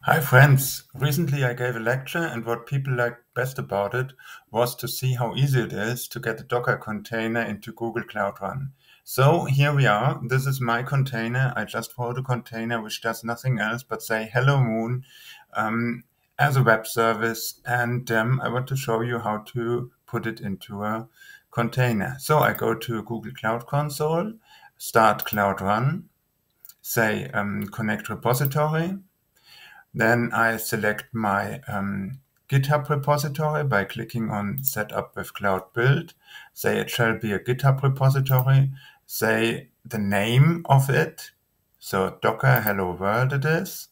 Hi friends, recently I gave a lecture and what people liked best about it was to see how easy it is to get a Docker container into Google Cloud Run. So here we are, this is my container. I just wrote a container which does nothing else but say hello moon as a web service, and I want to show you how to put it into a container. So I go to Google Cloud Console, start Cloud Run, say connect repository. Then I select my GitHub repository by clicking on Setup with Cloud Build. Say it shall be a GitHub repository. Say the name of it. So Docker Hello World it is.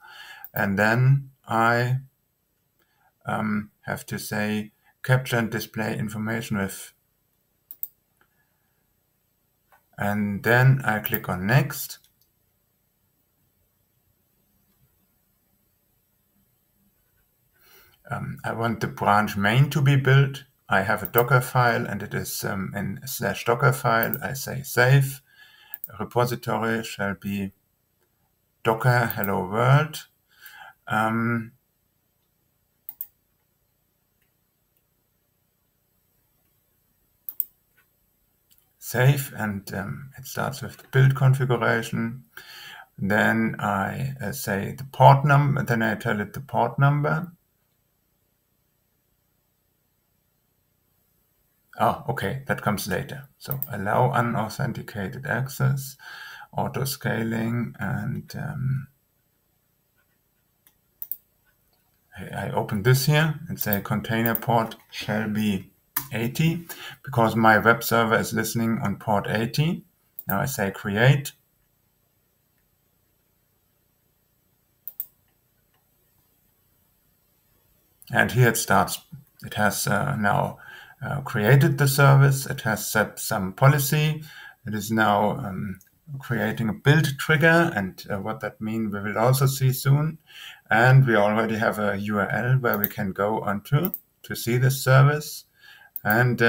And then I have to say capture and display information with. And then I click on Next. I want the branch main to be built. I have a Dockerfile and it is in /Dockerfile. I say save. A repository shall be Docker Hello World. Save, and it starts with the build configuration. Then I say the port number, then I tell it the port number. Oh, okay, that comes later. So allow unauthenticated access, auto scaling, and I open this here and say container port shall be 80 because my web server is listening on port 80. Now I say create. And here it starts. It has now created the service. It has set some policy. It is now creating a build trigger, and what that means we will also see soon. And we already have a URL where we can go onto to see this service. And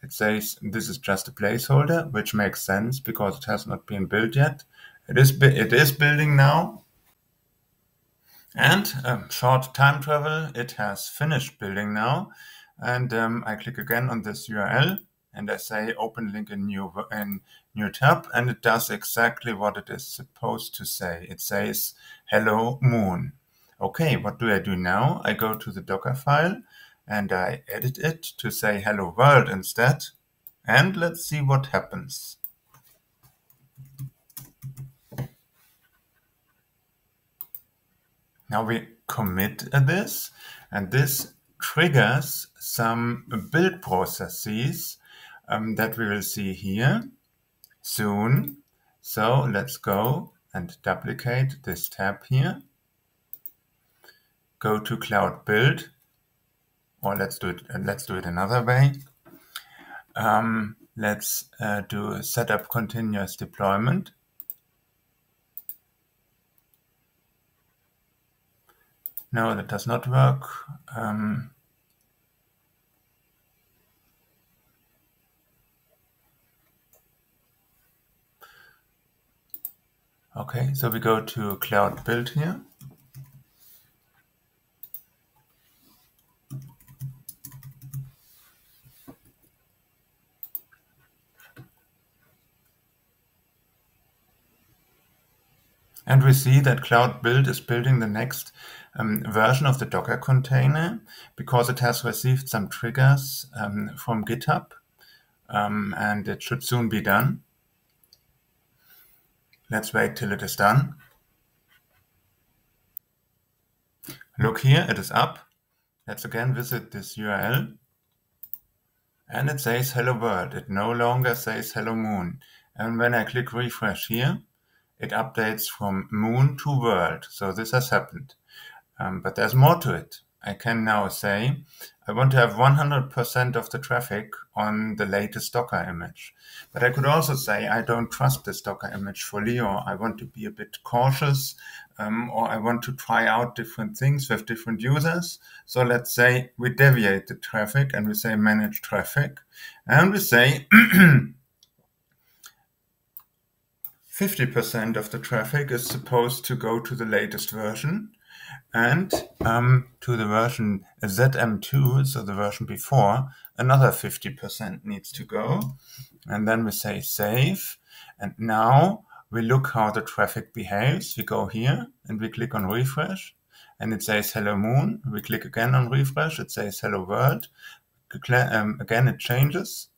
it says this is just a placeholder, which makes sense because it has not been built yet. It is building now. And short time travel, it has finished building now. And I click again on this URL and I say open link in new tab, and it does exactly what it is supposed to say. It says hello moon. Okay, what do I do now? I go to the Dockerfile and I edit it to say hello world instead. And let's see what happens. Now we commit this, and this triggers some build processes that we will see here soon. So let's go and duplicate this tab here. Go to Cloud Build, or let's do it another way. Let's do setup continuous deployment. No, that does not work. Okay, so we go to Cloud Build here. And we see that Cloud Build is building the next version of the Docker container because it has received some triggers from GitHub, and it should soon be done. Let's wait till it is done. Look here, it is up. Let's again visit this URL. And it says hello world. It no longer says hello moon. And when I click refresh here, it updates from moon to world. So this has happened. But there's more to it. I can now say I want to have 100% of the traffic on the latest Docker image. But I could also say I don't trust this Docker image fully, or I want to be a bit cautious, or I want to try out different things with different users. So let's say we deviate the traffic and we say manage traffic, and we say 50% of the traffic is supposed to go to the latest version. And to the version ZM2, so the version before, another 50% needs to go. And then we say save. And now we look how the traffic behaves. We go here and we click on refresh. And it says hello moon. We click again on refresh. It says hello world. Again, it changes.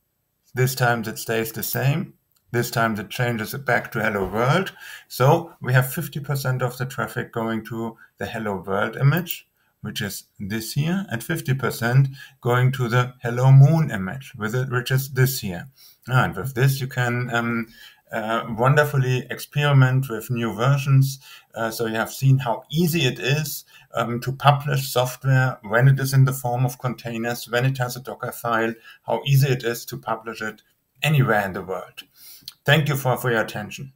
This time it stays the same. This time it changes it back to hello world. So we have 50% of the traffic going to the hello world image, which is this here, and 50% going to the hello moon image, which is this here. And with this, you can wonderfully experiment with new versions. So you have seen how easy it is to publish software when it is in the form of containers, when it has a Dockerfile, how easy it is to publish it anywhere in the world. Thank you for your attention.